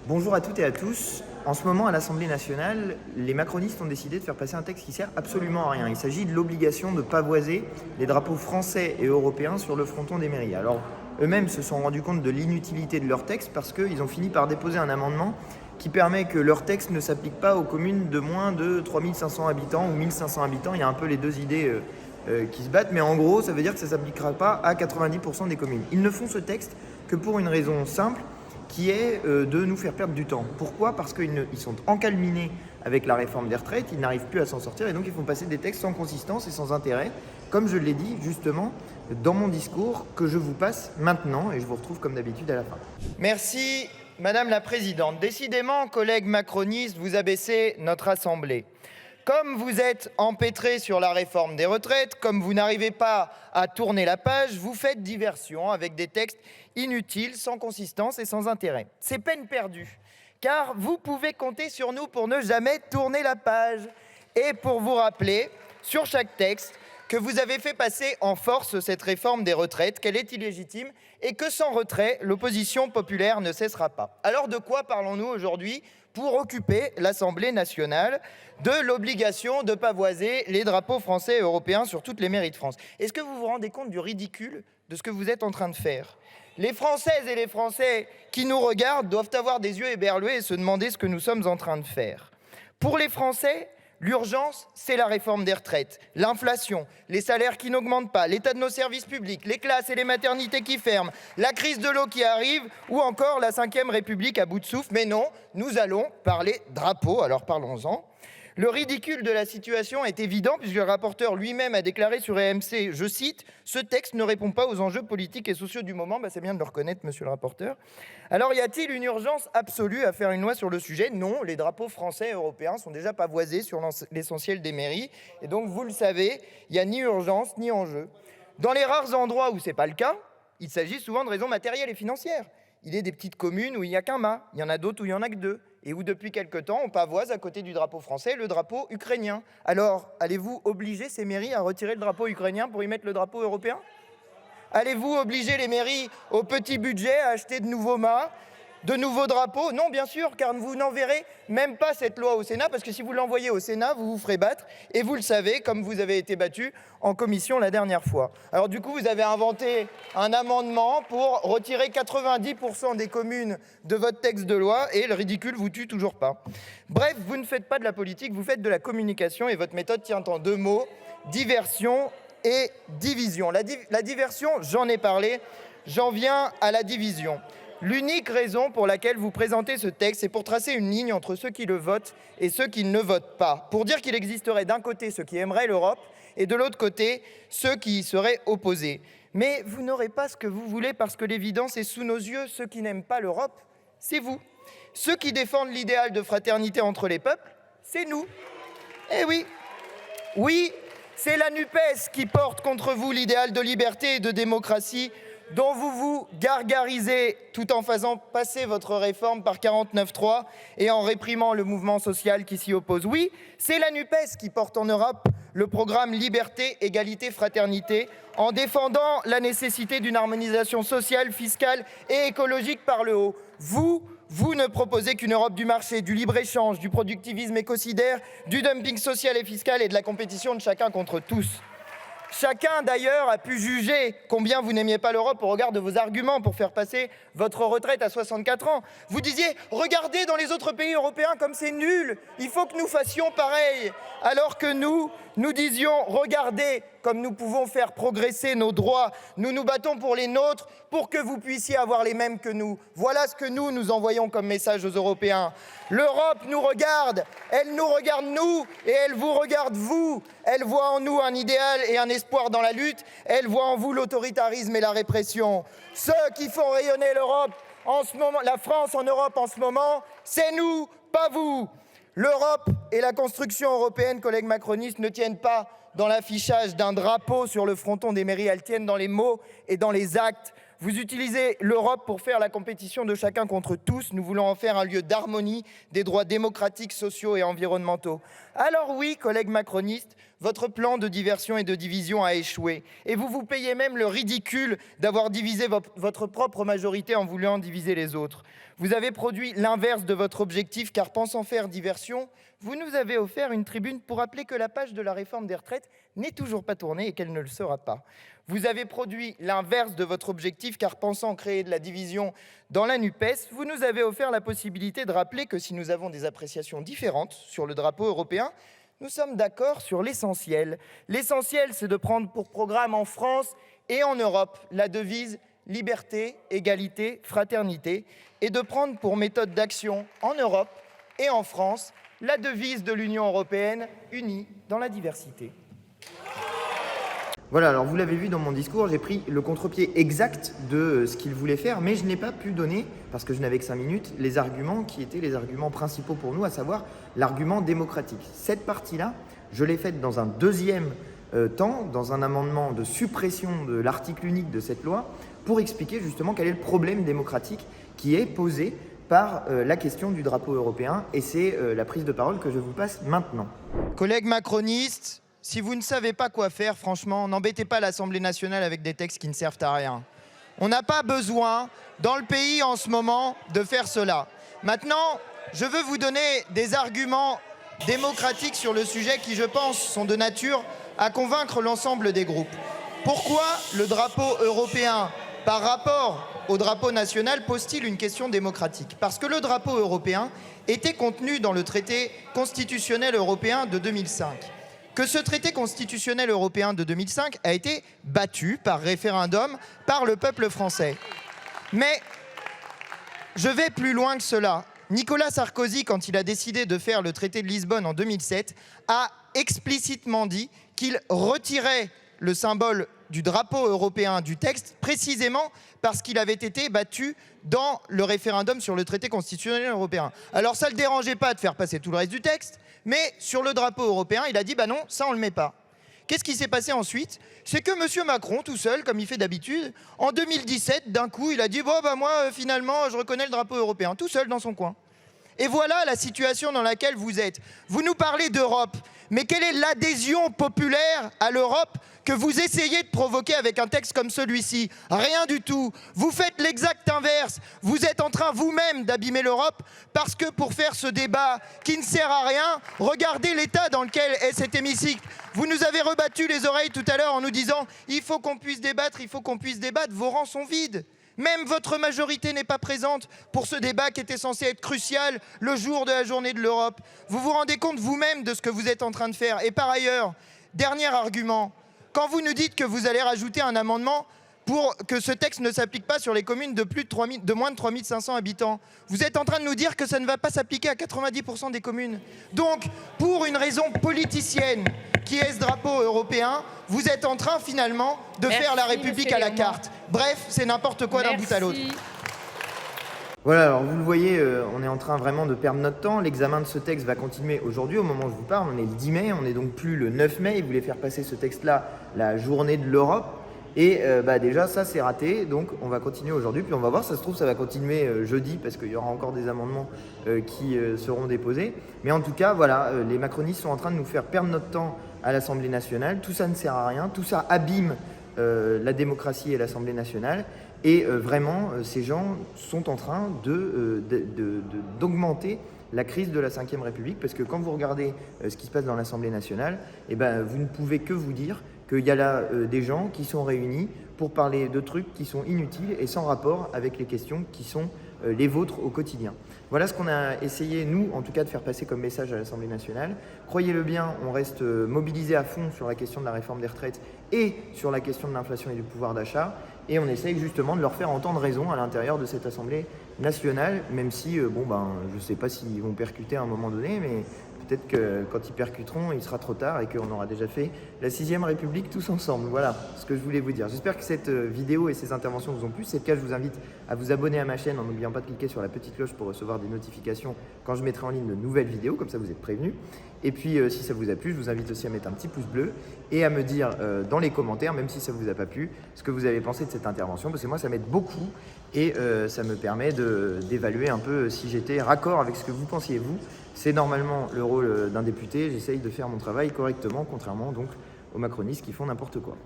Bonjour à toutes et à tous. En ce moment, à l'Assemblée nationale, les macronistes ont décidé de faire passer un texte qui sert absolument à rien. Il s'agit de l'obligation de pavoiser les drapeaux français et européens sur le fronton des mairies. Alors, eux-mêmes se sont rendus compte de l'inutilité de leur texte parce qu'ils ont fini par déposer un amendement qui permet que leur texte ne s'applique pas aux communes de moins de 3500 habitants ou 1500 habitants. Il y a un peu les deux idées qui se battent, mais en gros, ça veut dire que ça ne s'appliquera pas à 90% des communes. Ils ne font ce texte que pour une raison simple, qui est de nous faire perdre du temps. Pourquoi ? Parce qu'ils sont encalminés avec la réforme des retraites, ils n'arrivent plus à s'en sortir et donc ils font passer des textes sans consistance et sans intérêt, comme je l'ai dit justement dans mon discours que je vous passe maintenant et je vous retrouve comme d'habitude à la fin. Merci Madame la Présidente. Décidément, collègues macronistes, vous abaissez notre Assemblée. Comme vous êtes empêtrés sur la réforme des retraites, comme vous n'arrivez pas à tourner la page, vous faites diversion avec des textes inutiles, sans consistance et sans intérêt. C'est peine perdue, car vous pouvez compter sur nous pour ne jamais tourner la page et pour vous rappeler, sur chaque texte, que vous avez fait passer en force cette réforme des retraites, qu'elle est illégitime et que sans retrait, l'opposition populaire ne cessera pas. Alors de quoi parlons-nous aujourd'hui pour occuper l'Assemblée nationale? De l'obligation de pavoiser les drapeaux français et européens sur toutes les mairies de France. Est-ce que vous vous rendez compte du ridicule de ce que vous êtes en train de faire? Les Françaises et les Français qui nous regardent doivent avoir des yeux éberlués et se demander ce que nous sommes en train de faire. Pour les Français, l'urgence, c'est la réforme des retraites, l'inflation, les salaires qui n'augmentent pas, l'état de nos services publics, les classes et les maternités qui ferment, la crise de l'eau qui arrive ou encore la 5e République à bout de souffle. Mais non, nous allons parler drapeau, alors parlons-en. Le ridicule de la situation est évident puisque le rapporteur lui-même a déclaré sur RMC, je cite, « Ce texte ne répond pas aux enjeux politiques et sociaux du moment ». C'est bien de le reconnaître, monsieur le rapporteur. Alors y a-t-il une urgence absolue à faire une loi sur le sujet? Non, les drapeaux français et européens sont déjà pavoisés sur l'essentiel des mairies. Et donc, vous le savez, il n'y a ni urgence ni enjeu. Dans les rares endroits où ce n'est pas le cas, il s'agit souvent de raisons matérielles et financières. Il y a des petites communes où il n'y a qu'un mât, il y en a d'autres où il n'y en a que deux. Et où depuis quelque temps, on pavoise à côté du drapeau français le drapeau ukrainien. Alors, allez-vous obliger ces mairies à retirer le drapeau ukrainien pour y mettre le drapeau européen? Allez-vous obliger les mairies au petit budget à acheter de nouveaux mâts, de nouveaux drapeaux? Non, bien sûr, car vous n'enverrez même pas cette loi au Sénat, parce que si vous l'envoyez au Sénat, vous vous ferez battre, et vous le savez, comme vous avez été battu en commission la dernière fois. Alors du coup, vous avez inventé un amendement pour retirer 90% des communes de votre texte de loi, et le ridicule vous tue toujours pas. Bref, vous ne faites pas de la politique, vous faites de la communication, et votre méthode tient en deux mots, diversion et division. La diversion, j'en ai parlé, j'en viens à la division. L'unique raison pour laquelle vous présentez ce texte, c'est pour tracer une ligne entre ceux qui le votent et ceux qui ne votent pas. Pour dire qu'il existerait d'un côté ceux qui aimeraient l'Europe et de l'autre côté ceux qui y seraient opposés. Mais vous n'aurez pas ce que vous voulez parce que l'évidence est sous nos yeux. Ceux qui n'aiment pas l'Europe, c'est vous. Ceux qui défendent l'idéal de fraternité entre les peuples, c'est nous. Eh oui, oui, c'est la NUPES qui porte contre vous l'idéal de liberté et de démocratie dont vous vous gargarisez tout en faisant passer votre réforme par 49.3 et en réprimant le mouvement social qui s'y oppose. Oui, c'est la NUPES qui porte en Europe le programme Liberté, Égalité, Fraternité en défendant la nécessité d'une harmonisation sociale, fiscale et écologique par le haut. Vous ne proposez qu'une Europe du marché, du libre-échange, du productivisme écocidaire, du dumping social et fiscal et de la compétition de chacun contre tous. Chacun, d'ailleurs, a pu juger combien vous n'aimiez pas l'Europe au regard de vos arguments pour faire passer votre retraite à 64 ans. Vous disiez « Regardez dans les autres pays européens comme c'est nul, il faut que nous fassions pareil ». Alors que nous disions « Regardez comme nous pouvons faire progresser nos droits, nous nous battons pour les nôtres, pour que vous puissiez avoir les mêmes que nous ». Voilà ce que nous envoyons comme message aux Européens. L'Europe nous regarde, elle nous regarde nous et elle vous regarde vous. Elle voit en nous un idéal et un espoir dans la lutte, elle voit en vous l'autoritarisme et la répression. Ceux qui font rayonner l'Europe en ce moment, la France en Europe en ce moment, c'est nous, pas vous. L'Europe et la construction européenne, collègues macronistes, ne tiennent pas dans l'affichage d'un drapeau sur le fronton des mairies, elles tiennent dans les mots et dans les actes. Vous utilisez l'Europe pour faire la compétition de chacun contre tous. Nous voulons en faire un lieu d'harmonie des droits démocratiques, sociaux et environnementaux. Alors oui, collègues macronistes, votre plan de diversion et de division a échoué. Et vous vous payez même le ridicule d'avoir divisé votre propre majorité en voulant diviser les autres. Vous avez produit l'inverse de votre objectif, car pensant faire diversion, vous nous avez offert une tribune pour rappeler que la page de la réforme des retraites n'est toujours pas tournée et qu'elle ne le sera pas. Vous avez produit l'inverse de votre objectif, car pensant créer de la division dans la NUPES, vous nous avez offert la possibilité de rappeler que si nous avons des appréciations différentes sur le drapeau européen, nous sommes d'accord sur l'essentiel. L'essentiel, c'est de prendre pour programme en France et en Europe la devise liberté, égalité, fraternité, et de prendre pour méthode d'action en Europe et en France la devise de l'Union européenne, unie dans la diversité. Voilà, alors vous l'avez vu dans mon discours, j'ai pris le contre-pied exact de ce qu'il voulait faire, mais je n'ai pas pu donner, parce que je n'avais que 5 minutes, les arguments qui étaient les arguments principaux pour nous, à savoir l'argument démocratique. Cette partie-là, je l'ai faite dans un deuxième temps, dans un amendement de suppression de l'article unique de cette loi, pour expliquer justement quel est le problème démocratique qui est posé par la question du drapeau européen, et c'est la prise de parole que je vous passe maintenant. Collègues macronistes, si vous ne savez pas quoi faire, franchement, n'embêtez pas l'Assemblée nationale avec des textes qui ne servent à rien. On n'a pas besoin, dans le pays en ce moment, de faire cela. Maintenant, je veux vous donner des arguments démocratiques sur le sujet qui, je pense, sont de nature à convaincre l'ensemble des groupes. Pourquoi le drapeau européen, par rapport au drapeau national, pose-t-il une question démocratique? Parce que le drapeau européen était contenu dans le traité constitutionnel européen de 2005. Que ce traité constitutionnel européen de 2005 a été battu par référendum par le peuple français. Mais je vais plus loin que cela. Nicolas Sarkozy, quand il a décidé de faire le traité de Lisbonne en 2007, a explicitement dit qu'il retirait le symbole du drapeau européen du texte, précisément parce qu'il avait été battu dans le référendum sur le traité constitutionnel européen. Alors ça ne le dérangeait pas de faire passer tout le reste du texte, mais sur le drapeau européen, il a dit « bah non, ça on le met pas ». Qu'est-ce qui s'est passé ensuite? C'est que M. Macron, tout seul, comme il fait d'habitude, en 2017, d'un coup, il a dit « bon, bah moi, finalement, je reconnais le drapeau européen », tout seul dans son coin. Et voilà la situation dans laquelle vous êtes. Vous nous parlez d'Europe, mais quelle est l'adhésion populaire à l'Europe que vous essayez de provoquer avec un texte comme celui-ci? Rien du tout. Vous faites l'exact inverse. Vous êtes en train vous-même d'abîmer l'Europe parce que pour faire ce débat qui ne sert à rien, regardez l'état dans lequel est cet hémicycle. Vous nous avez rebattu les oreilles tout à l'heure en nous disant « il faut qu'on puisse débattre, il faut qu'on puisse débattre ». Vos rangs sont vides. Même votre majorité n'est pas présente pour ce débat qui était censé être crucial le jour de la journée de l'Europe. Vous vous rendez compte vous-même de ce que vous êtes en train de faire. Et par ailleurs, dernier argument, quand vous nous dites que vous allez rajouter un amendement pour que ce texte ne s'applique pas sur les communes de moins de 3 500 habitants, vous êtes en train de nous dire que ça ne va pas s'appliquer à 90% des communes. Donc, pour une raison politicienne qui est ce drapeau européen, vous êtes en train finalement de faire la République à la carte. Bref, c'est n'importe quoi d'un bout à l'autre. Voilà, alors vous le voyez, on est en train vraiment de perdre notre temps. L'examen de ce texte va continuer aujourd'hui, au moment où je vous parle. On est le 10 mai, on n'est donc plus le 9 mai. Ils voulaient faire passer ce texte-là la journée de l'Europe. Et déjà, ça, c'est raté. Donc, on va continuer aujourd'hui. Puis on va voir, ça se trouve, ça va continuer jeudi parce qu'il y aura encore des amendements qui seront déposés. Mais en tout cas, voilà, les macronistes sont en train de nous faire perdre notre temps à l'Assemblée nationale. Tout ça ne sert à rien. Tout ça abîme la démocratie et l'Assemblée nationale. Et vraiment, ces gens sont en train d'augmenter la crise de la Ve République, parce que quand vous regardez ce qui se passe dans l'Assemblée nationale, vous ne pouvez que vous dire qu'il y a là des gens qui sont réunis pour parler de trucs qui sont inutiles et sans rapport avec les questions qui sont les vôtres au quotidien. Voilà ce qu'on a essayé, nous, en tout cas, de faire passer comme message à l'Assemblée nationale. Croyez-le bien, on reste mobilisé à fond sur la question de la réforme des retraites et sur la question de l'inflation et du pouvoir d'achat. Et on essaye justement de leur faire entendre raison à l'intérieur de cette Assemblée nationale, même si, je ne sais pas s'ils vont percuter à un moment donné, mais peut-être que quand ils percuteront, il sera trop tard et qu'on aura déjà fait la 6ème République tous ensemble. Voilà ce que je voulais vous dire. J'espère que cette vidéo et ces interventions vous ont plu. Si c'est le cas, je vous invite à vous abonner à ma chaîne en n'oubliant pas de cliquer sur la petite cloche pour recevoir des notifications quand je mettrai en ligne de nouvelles vidéos, comme ça vous êtes prévenus. Et puis si ça vous a plu, je vous invite aussi à mettre un petit pouce bleu et à me dire dans les commentaires, même si ça ne vous a pas plu, ce que vous avez pensé de cette intervention, parce que moi ça m'aide beaucoup et ça me permet d'évaluer un peu si j'étais raccord avec ce que vous pensiez vous. C'est normalement le rôle d'un député, j'essaye de faire mon travail correctement, contrairement donc aux macronistes qui font n'importe quoi.